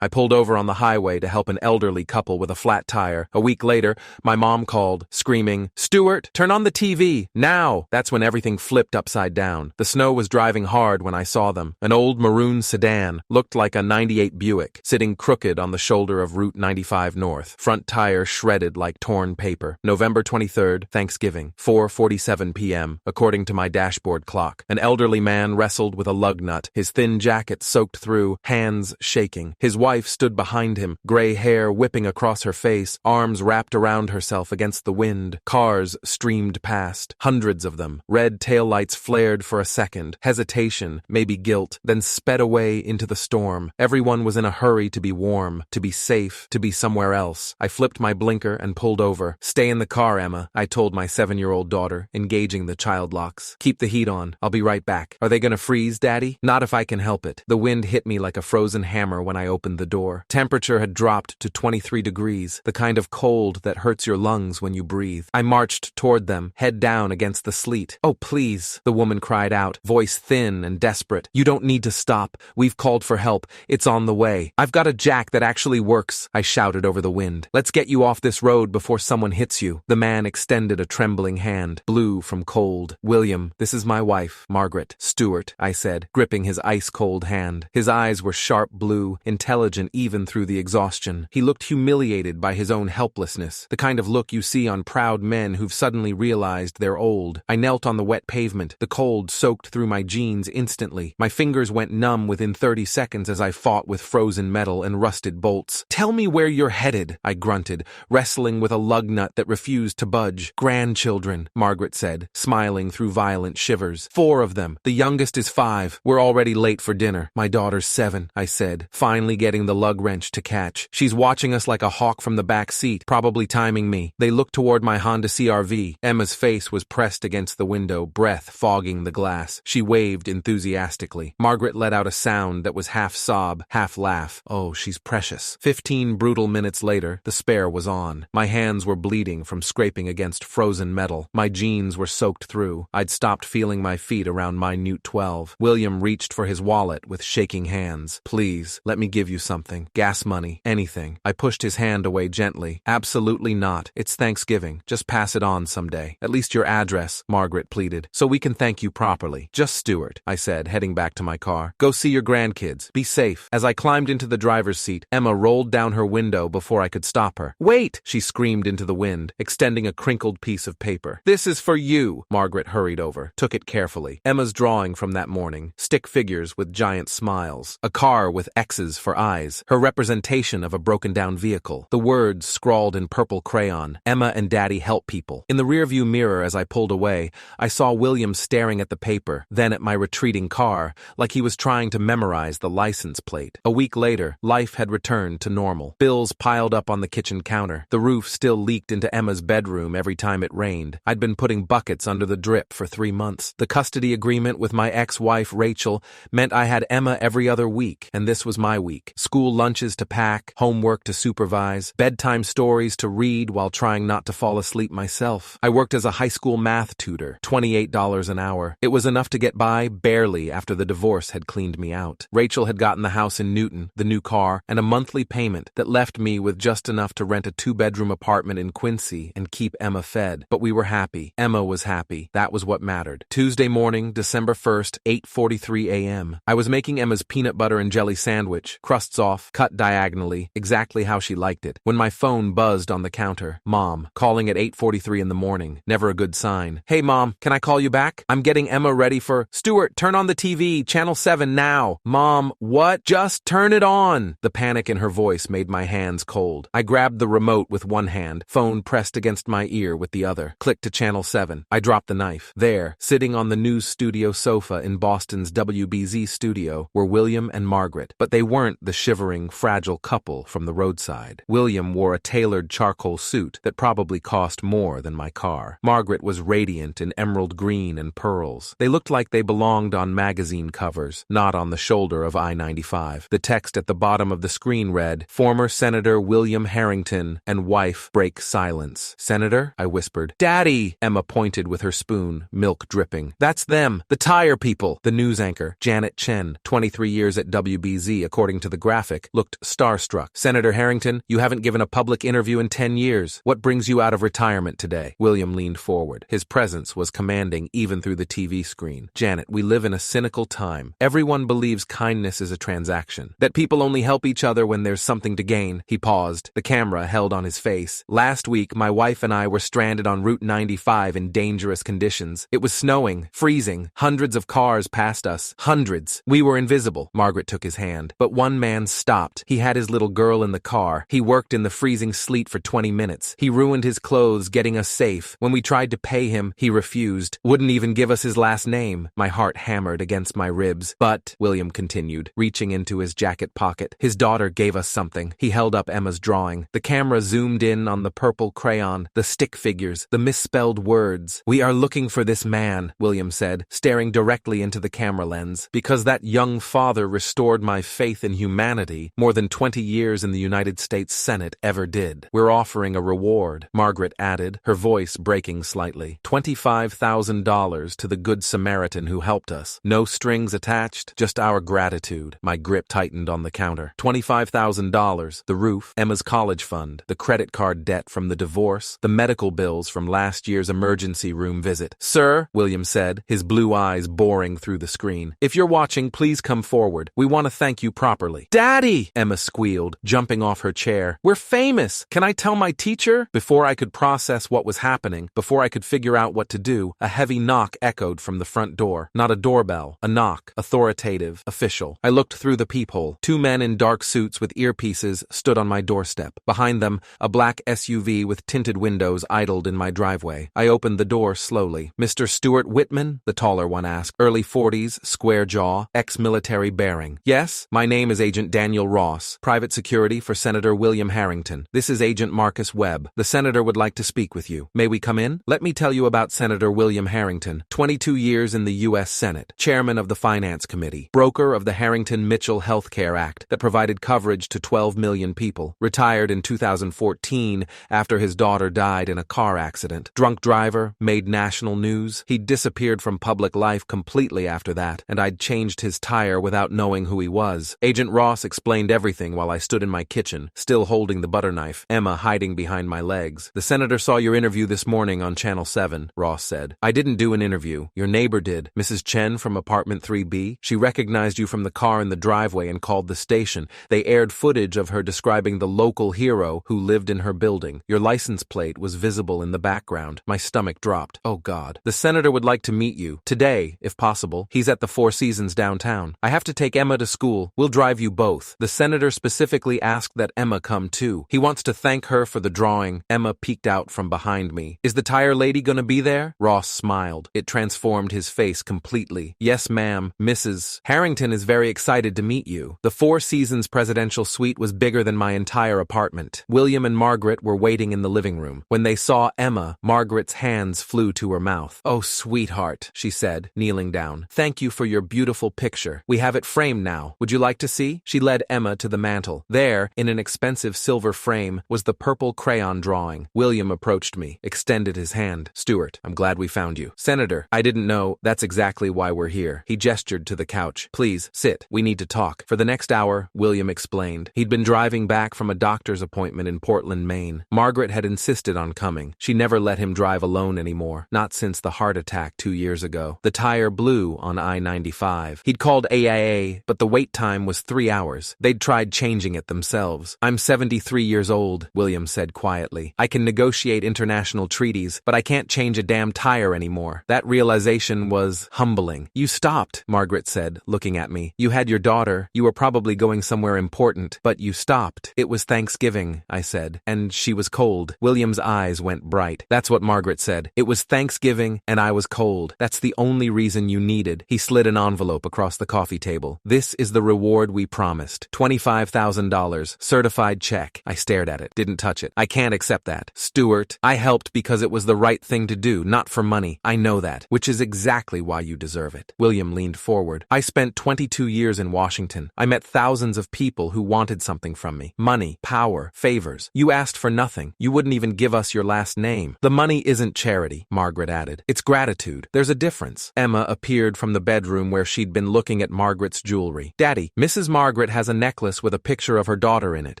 I pulled over on the highway to help an elderly couple with a flat tire. A week later, my mom called, screaming, "Stuart, turn on the TV, now!" That's when everything flipped upside down. The snow was driving hard when I saw them. An old maroon sedan, looked like a '98 Buick, sitting crooked on the shoulder of Route 95 North. Front tire shredded like torn paper. November 23rd, Thanksgiving, 4:47 p.m., according to my dashboard clock. An elderly man wrestled with a lug nut, his thin jacket soaked through, hands shaking. His wife stood behind him, gray hair whipping across her face, arms wrapped around herself against the wind. Cars streamed past, hundreds of them. Red taillights flared for a second, hesitation, maybe guilt, then sped away into the storm. Everyone was in a hurry to be warm, to be safe, to be somewhere else. I flipped my blinker and pulled over. "Stay in the car, Emma," I told my 7-year-old daughter, engaging the child locks. "Keep the heat on. I'll be right back." "Are they gonna freeze, Daddy?" "Not if I can help it." The wind hit me like a frozen hammer when I opened the door. Temperature had dropped to 23 degrees, the kind of cold that hurts your lungs when you breathe. I marched toward them, head down against the sleet. "Oh, please," the woman cried out, voice thin and desperate. "You don't need to stop. We've called for help. It's on the way. I've got a jack that actually works," I shouted over the wind. "Let's get you off this road before someone hits you." The man extended a trembling hand, blue from cold. "William, this is my wife, Margaret. Stuart," I said, gripping his ice-cold hand. His eyes were sharp blue, intelligent even through the exhaustion. He looked humiliated by his own helplessness, the kind of look you see on proud men who've suddenly realized they're old. I knelt on the wet pavement, the cold soaked through my jeans instantly. My fingers went numb within 30 seconds as I fought with frozen metal and rusted bolts. "Tell me where you're headed," I grunted, wrestling with a lug nut that refused to budge. "Grandchildren," Margaret said, smiling through violent shivers. "4 of them. The youngest is 5. We're already late for dinner." "My daughter's 7, I said, finally getting the lug wrench to catch. "She's watching us like a hawk from the back seat, probably timing me." They looked toward my Honda CR-V. Emma's face was pressed against the window, breath fogging the glass. She waved enthusiastically. Margaret let out a sound that was half sob, half laugh. "Oh, she's precious." 15 brutal minutes later, the spare was on. My hands were bleeding from scraping against frozen metal. My jeans were soaked through. I'd stopped feeling my feet around minute 12. William reached for his wallet with shaking hands. "Please, let me give you something. Gas money. Anything." I pushed his hand away gently. "Absolutely not. It's Thanksgiving. Just pass it on someday. At least your address," Margaret pleaded, "so we can thank you properly." "Just Stuart," I said, heading back to my car. "Go see your grandkids. Be safe." As I climbed into the driver's seat, Emma rolled down her window before I could stop her. "Wait!" she screamed into the wind, extending a crinkled piece of paper. "This is for you." Margaret hurried over, took it carefully. Emma's drawing from that morning, stick figures with giant smiles, a car with X's for eyes, her representation of a broken-down vehicle, the words scrawled in purple crayon, "Emma and Daddy help people." In the rearview mirror as I pulled away, I saw William staring at the paper, then at my retreating car, like he was trying to memorize the license plate. A week later, life had returned to normal. Bills piled up on the kitchen counter. The roof still leaked into Emma's bedroom every time it rained. I'd been putting buckets under the drip for 3 months. The custody agreement with my ex-wife, Rachel, meant I had Emma every other week, and this was my week. School lunches to pack, homework to supervise, bedtime stories to read while trying not to fall asleep myself. I worked as a high school math tutor, $28 an hour. It was enough to get by, barely, after the divorce had cleaned me out. Rachel had gotten the house in Newton, the new car, and a monthly payment that left me with just enough to rent a 2-bedroom apartment in Quincy and keep Emma fed. But we were happy. Emma was happy. That was what mattered. Tuesday morning, December 1st, 8:43 a.m. I was making Emma's peanut butter and jelly sandwich, crusts off, cut diagonally, exactly how she liked it, when my phone buzzed on the counter. Mom, calling at 8:43 in the morning. Never a good sign. "Hey, Mom, can I call you back? I'm getting Emma ready for—" "Stuart, turn on the TV, channel 7 now." "Mom, what?" "Just turn it on." The panic in her voice made my hands cold. I grabbed the remote with one hand, phone pressed against my ear with the other. Click to channel 7. I dropped the knife. There, sitting on the news studio sofa in Boston's WBZ studio, were William and Margaret, but they weren't the shivering, fragile couple from the roadside. William wore a tailored charcoal suit that probably cost more than my car. Margaret was radiant in emerald green and pearls. They looked like they belonged on magazine covers, not on the shoulder of I-95. The text at the bottom of the screen read, "Former Senator William Harrington and wife break silence." "Senator?" I whispered. "Daddy!" Emma pointed with her spoon, milk dripping. "That's them, the tire people." The news anchor, Janet Chen, 23 years at WBZ according to the graphic, looked starstruck. Senator Harrington, you haven't given a public interview in 10 years. What brings you out of retirement today? William leaned forward. His presence was commanding even through the TV screen. Janet, we live in a cynical time. Everyone believes kindness is a transaction, that people only help each other when there's something to gain. He paused, the camera held on his face. Last week, my wife and I were stranded on Route 95 in dangerous conditions. It was snowing, freezing, hundreds of cars passed us. Hundreds. We were invisible. Margaret took his hand. But one man stopped. He had his little girl in the car. He worked in the freezing sleet for 20 minutes. He ruined his clothes getting us safe. When we tried to pay him, he refused. Wouldn't even give us his last name. My heart hammered against my ribs. But, William continued, reaching into his jacket pocket, his daughter gave us something. He held up Emma's drawing. The camera zoomed in on the purple crayon, the stick figures, the misspelled words. We are looking for this man, William said, staring directly into the camera lens. Because that young father restored my faith in humanity more than 20 years in the United States Senate ever did. We're offering a reward, Margaret added, her voice breaking slightly. $25,000 to the Good Samaritan who helped us. No strings attached, just our gratitude. My grip tightened on the counter. $25,000, the roof, Emma's college fund, the credit card debt from the divorce, the medical bills from last year's emergency room visit. Sir, William said, his blue eyes boring through the screen. If you're watching, please come forward. We want to thank you properly. Daddy! Emma squealed, jumping off her chair. We're famous! Can I tell my teacher? Before I could process what was happening, before I could figure out what to do, a heavy knock echoed from the front door. Not a doorbell, a knock, authoritative, official. I looked through the peephole. Two men in dark suits with earpieces stood on my doorstep. Behind them, a black SUV with tinted windows idled in my driveway. I opened the door slowly. Mr. Stuart Whitman? The taller one asked. Early 40s, square jaw, ex-military bearing. Yes, my name is Agent Daniel Ross, private security for Senator William Harrington. This is Agent Marcus Webb. The senator would like to speak with you. May we come in? Let me tell you about Senator William Harrington. 22 years in the U.S. Senate, chairman of the Finance Committee, broker of the Harrington-Mitchell Health Care Act that provided coverage to 12 million people, retired in 2014 after his daughter died in a car accident. Drunk driver, made national news. He'd disappeared from public life completely after that, and I'd changed his tire without knowing who he was. Agent Ross explained everything while I stood in my kitchen, still holding the butter knife, Emma hiding behind my legs. The senator saw your interview this morning on Channel 7, Ross said. I didn't do an interview. Your neighbor did. Mrs. Chen from apartment 3B. She recognized you from the car in the driveway and called the station. They aired footage of her describing the local hero who lived in her building. Your license plate was visible in the background. My stomach dropped. Oh God. The senator would like to meet you. Today, if possible. He's at the Four Seasons downtown. I have to take Emma to school. We'll drive you both. The senator specifically asked that Emma come too. He wants to thank her for the drawing. Emma peeked out from behind me. Is the tire lady gonna be there? Ross smiled. It transformed his face completely. Yes, ma'am. Mrs. Harrington is very excited to meet you. The Four Seasons presidential suite was bigger than my entire apartment. William and Margaret were waiting in the living room. When they saw Emma, Margaret's hands flew to her mouth. Oh, sweetheart, she said, kneeling down. Thank you for your beautiful picture. We have it framed now. Would you like to see? She led Emma to the mantel. There, in an expensive silver frame, was the purple crayon drawing. William approached me, extended his hand. Stuart, I'm glad we found you. Senator, I didn't know. That's exactly why we're here. He gestured to the couch. Please, sit. We need to talk. For the next hour, William explained. He'd been driving back from a doctor's appointment in Portland, Maine. Margaret had insisted on coming. She never let him drive alone anymore, not since the heart attack 2 years ago. The tire blew on I-95. He'd called AIA, but the wait time was 3 hours. They'd tried changing it themselves. I'm 73 years old, William said quietly. I can negotiate international treaties, but I can't change a damn tire anymore. That realization was humbling. You stopped, Margaret said, looking at me. You had your daughter. You were probably going somewhere important, but you stopped. It was Thanksgiving, I said, and she was cold. William's eyes went bright. That's what Margaret said. It was Thanksgiving, and I was cold. That's the only reason you needed. He slid an envelope across the coffee table. This is the reward we promised. $25,000. Certified check. I stared at it. Didn't touch it. I can't accept that. Stuart, I helped because it was the right thing to do, not for money. I know that, which is exactly why you deserve it. William leaned forward. I spent 22 years in Washington. I met thousands of people who wanted something from me. Money, power, favors. You asked for nothing. You wouldn't even give us your last name. The money isn't charity, Margaret added. It's gratitude. There's a difference. Emma appeared from the bedroom where she'd been looking at Margaret's jewelry. Daddy, Mrs. Margaret Margaret has a necklace with a picture of her daughter in it.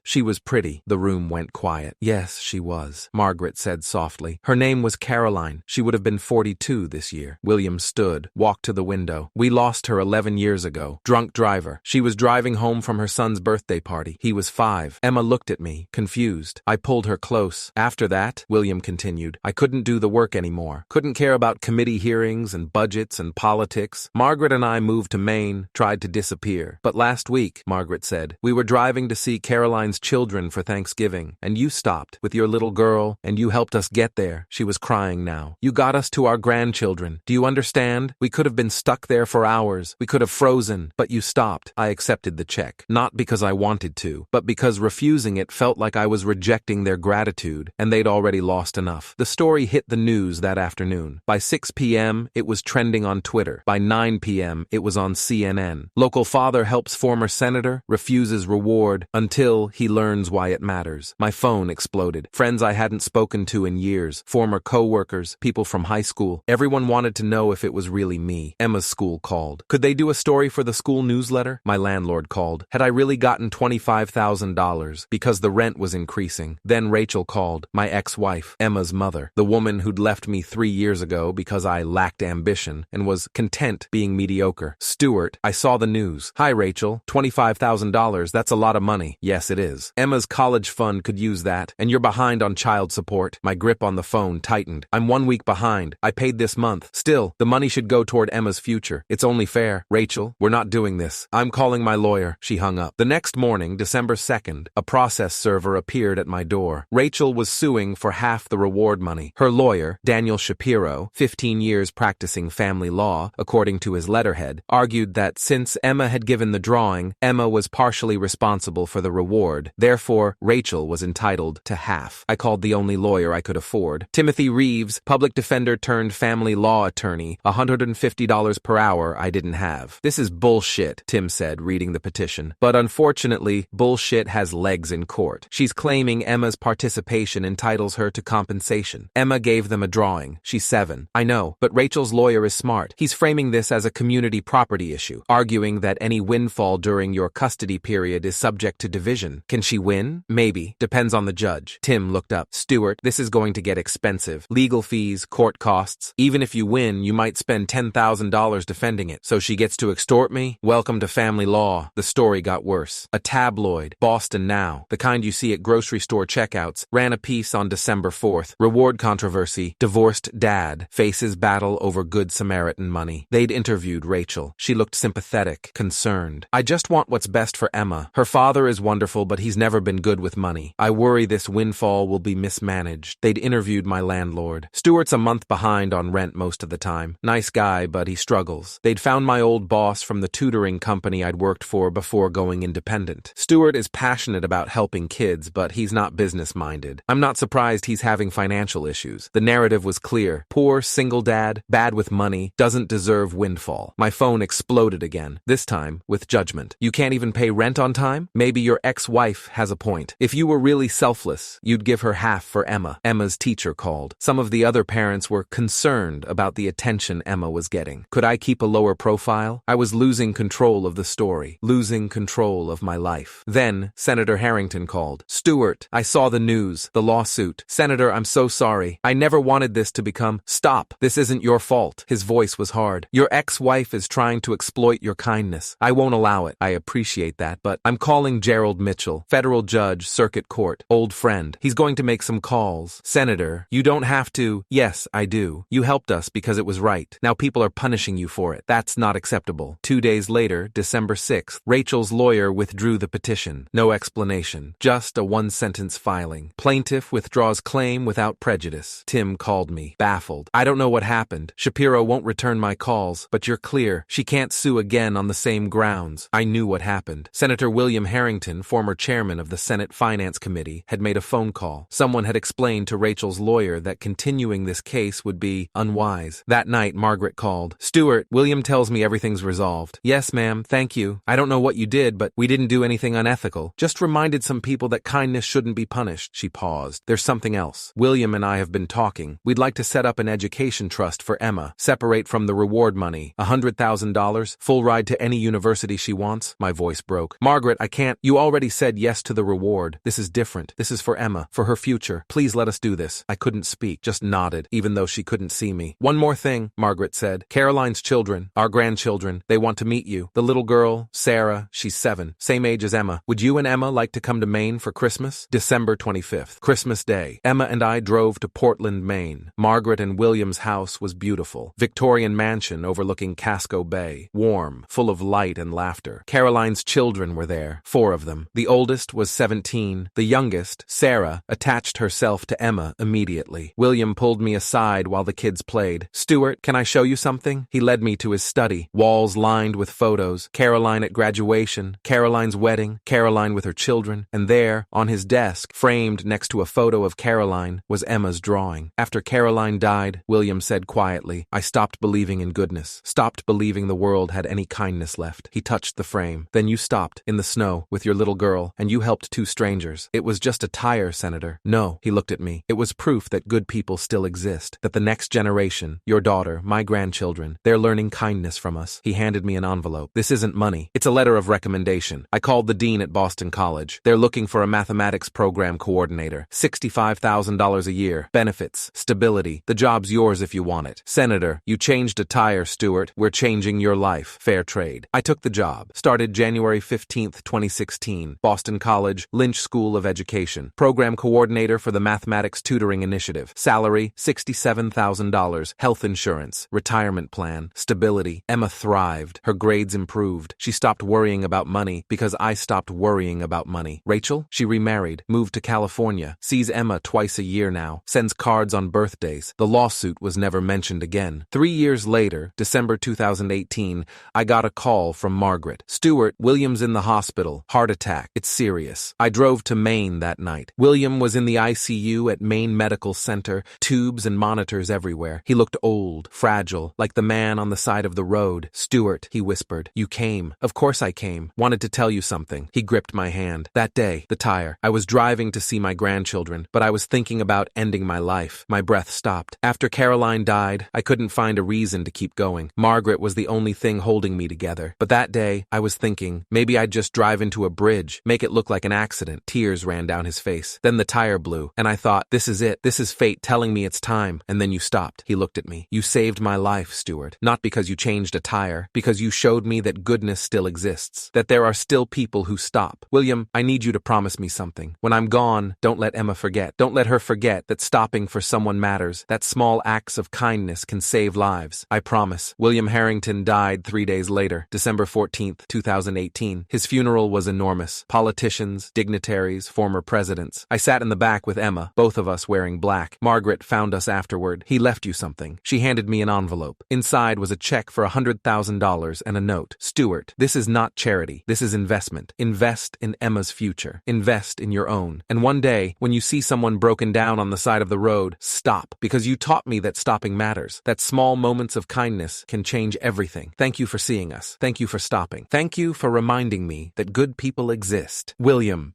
She was pretty. The room went quiet. Yes, she was, Margaret said softly. Her name was Caroline. She would have been 42 this year. William stood, walked to the window. We lost her 11 years ago. Drunk driver. She was driving home from her son's birthday party. He was 5. Emma looked at me, confused. I pulled her close. After that, William continued, I couldn't do the work anymore. Couldn't care about committee hearings and budgets and politics. Margaret and I moved to Maine, tried to disappear. But last week, Margaret said, we were driving to see Caroline's children for Thanksgiving, and you stopped with your little girl, and you helped us get there. She was crying now. You got us to our grandchildren. Do you understand? We could have been stuck there for hours. We could have frozen, but you stopped. I accepted the check. Not because I wanted to, but because refusing it felt like I was rejecting their gratitude, and they'd already lost enough. The story hit the news that afternoon. By 6 p.m., it was trending on Twitter. By 9 p.m., it was on CNN. Local father helps former senator, refuses reward until he learns why it matters. My phone exploded. Friends I hadn't spoken to in years, former co-workers, people from high school. Everyone wanted to know if it was really me. Emma's school called. Could they do a story for the school newsletter? My landlord called. Had I really gotten $25,000 because the rent was increasing? Then Rachel called, my ex-wife, Emma's mother, the woman who'd left me 3 years ago because I lacked ambition and was content being mediocre. Stuart, I saw the news. Hi Rachel, $25,000, that's a lot of money. Yes, it is. Emma's college fund could use that, and you're behind on child support. My grip on the phone tightened. I'm 1 week behind. I paid this month. Still, the money should go toward Emma's future. It's only fair. Rachel, we're not doing this. I'm calling my lawyer. She hung up. The next morning, December 2nd, a process server appeared at my door. Rachel was suing for half the reward money. Her lawyer, Daniel Shapiro, 15 years practicing family law, according to his letterhead, argued that since Emma had given the drawing, Emma was partially responsible for the reward. Therefore, Rachel was entitled to half. I called the only lawyer I could afford. Timothy Reeves, public defender turned family law attorney, $150 per hour I didn't have. This is bullshit, Tim said, reading the petition. But unfortunately, bullshit has legs in court. She's claiming Emma's participation entitles her to compensation. Emma gave them a drawing. She's 7. I know, but Rachel's lawyer is smart. He's framing this as a community property issue, arguing that any windfall during your custody period is subject to division. Can she win? Maybe. Depends on the judge. Tim looked up. Stuart, this is going to get expensive. Legal fees, court costs. Even if you win, you might spend $10,000 defending it. So she gets to extort me? Welcome to family law. The story got worse. A tabloid, Boston Now, the kind you see at grocery store checkouts, ran a piece on December 4th. Reward controversy. Divorced dad faces battle over Good Samaritan money. They'd interviewed Rachel. She looked sympathetic, concerned. I just want what's best for Emma. Her father is wonderful, but he's never been good with money. I worry this windfall will be mismanaged. They'd interviewed my landlord. Stuart's a month behind on rent most of the time. Nice guy, but he struggles. They'd found my old boss from the tutoring company I'd worked for before going independent. Stuart is passionate about helping kids, but he's not business-minded. I'm not surprised he's having financial issues. The narrative was clear. Poor, single dad, bad with money, doesn't deserve windfall. My phone exploded again, this time with judgment. You can't even pay rent on time? Maybe your ex-wife has a point. If you were really selfless, you'd give her half for Emma. Emma's teacher called. Some of the other parents were concerned about the attention Emma was getting. Could I keep a lower profile? I was losing control of the story, losing control of my life. Then, Senator Harrington called. Stuart, I saw the news, the lawsuit. Senator, I'm so sorry. I never wanted this to become, stop, this isn't your fault. His voice was hard. Your ex-wife is trying to exploit your kindness. I won't allow it. I appreciate that, but I'm calling Gerald Mitchell, federal judge, circuit court, old friend. He's going to make some calls. Senator, you don't have to. Yes, I do. You helped us because it was right. Now people are punishing you for it. That's not acceptable. 2 days later, December 6th, Rachel's lawyer withdrew the petition. No explanation. Just a one-sentence filing. Plaintiff withdraws claim without prejudice. Tim called me, baffled. I don't know what happened. Shapiro won't return my calls, but you're clear. She can't sue again on the same grounds. I knew what happened. Senator William Harrington, former chairman of the Senate Finance Committee, had made a phone call. Someone had explained to Rachel's lawyer that continuing this case would be unwise. That night, Margaret called. Stuart, William tells me everything's resolved. Yes, ma'am, thank you. I don't know what you did, but we didn't do anything unethical. Just reminded some people that kindness shouldn't be punished. She paused. There's something else. William and I have been talking. We'd like to set up an education trust for Emma. Separate from the reward money. $100,000, full ride to any university she wants. My My voice broke. Margaret, I can't. You already said yes to the reward. This is different. This is for Emma, for her future. Please let us do this. I couldn't speak, just nodded, even though she couldn't see me. One more thing, Margaret said. Caroline's children, our grandchildren, they want to meet you. The little girl, Sarah, she's 7, same age as Emma. Would you and Emma like to come to Maine for Christmas? December 25th, Christmas Day. Emma and I drove to Portland, Maine. Margaret and William's house was beautiful. Victorian mansion overlooking Casco Bay. Warm, full of light and laughter. Caroline's children were there, 4 of them. The oldest was 17. The youngest, Sarah, attached herself to Emma immediately. William pulled me aside while the kids played. Stuart, can I show you something? He led me to his study. Walls lined with photos. Caroline at graduation, Caroline's wedding, Caroline with her children, and there, on his desk, framed next to a photo of Caroline, was Emma's drawing. After Caroline died, William said quietly, I stopped believing in goodness, stopped believing the world had any kindness left. He touched the frame. Then you stopped, in the snow, with your little girl, and you helped 2 strangers. It was just a tire, Senator. No, he looked at me. It was proof that good people still exist, that the next generation, your daughter, my grandchildren, they're learning kindness from us. He handed me an envelope. This isn't money. It's a letter of recommendation. I called the dean at Boston College. They're looking for a mathematics program coordinator. $65,000 a year. Benefits. Stability. The job's yours if you want it. Senator, you changed a tire, Stuart. We're changing your life. Fair trade. I took the job. Started January 15th, 2016. Boston College, Lynch School of Education. Program coordinator for the Mathematics Tutoring Initiative. Salary, $67,000. Health insurance. Retirement plan. Stability. Emma thrived. Her grades improved. She stopped worrying about money because I stopped worrying about money. Rachel? She remarried, moved to California, sees Emma twice a year now, sends cards on birthdays. The lawsuit was never mentioned again. 3 years later, December 2018, I got a call from Margaret. Stuart, William's in the hospital. Heart attack. It's serious. I drove to Maine that night. William was in the ICU at Maine Medical Center, tubes and monitors everywhere. He looked old, fragile, like the man on the side of the road. Stuart, he whispered. You came. Of course I came. Wanted to tell you something. He gripped my hand. That day, the tire. I was driving to see my grandchildren, but I was thinking about ending my life. My breath stopped. After Caroline died, I couldn't find a reason to keep going. Margaret was the only thing holding me together. But that day, I was thinking, maybe I'd just drive into a bridge, make it look like an accident. Tears ran down his face. Then the tire blew, and I thought, this is it. This is fate telling me it's time. And then you stopped. He looked at me. You saved my life, Stuart. Not because you changed a tire, because you showed me that goodness still exists, that there are still people who stop. William, I need you to promise me something. When I'm gone, don't let Emma forget. Don't let her forget that stopping for someone matters, that small acts of kindness can save lives. I promise. William Harrington died 3 days later, December 14th, 2018. His funeral was enormous. Politicians, dignitaries, former presidents. I sat in the back with Emma, both of us wearing black. Margaret found us afterward. He left you something. She handed me an envelope. Inside was a check for $100,000 and a note. Stuart, this is not charity. This is investment. Invest in Emma's future. Invest in your own. And one day, when you see someone broken down on the side of the road, stop. Because you taught me that stopping matters. That small moments of kindness can change everything. Thank you for seeing us. Thank you for stopping. Thank you for reminding me that good people exist. William.